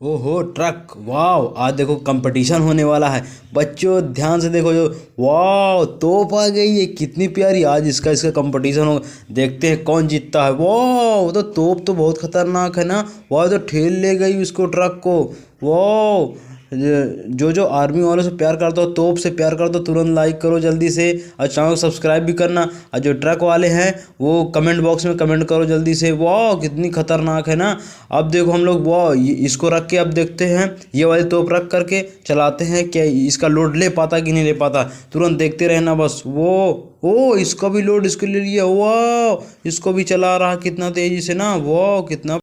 ओहो ट्रक, वाह! आज देखो कंपटीशन होने वाला है। बच्चों ध्यान से देखो, जो वाह तोप आ गई है, कितनी प्यारी। आज इसका इसका कंपटीशन होगा। देखते हैं कौन जीतता है। वाह, वो तो तोप तो बहुत खतरनाक है ना। वाह, तो ठेल ले गई उसको, ट्रक को। वाह, जो जो आर्मी वालों से प्यार करता हो, तोप से प्यार करता हो, तुरंत लाइक करो जल्दी से। और चैनल को सब्सक्राइब भी करना। और जो ट्रक वाले हैं वो कमेंट बॉक्स में कमेंट करो जल्दी से। वाह, कितनी खतरनाक है ना। अब देखो हम लोग, वाह, इसको रख के अब देखते हैं, ये वाली तोप रख करके चलाते हैं, क्या इसका लोड ले पाता कि नहीं ले पाता। तुरंत देखते रहना बस। वो ओ, इसका भी लोड इसके ले लिया। वाह, इसको भी चला रहा कितना तेजी से ना। वाह, कितना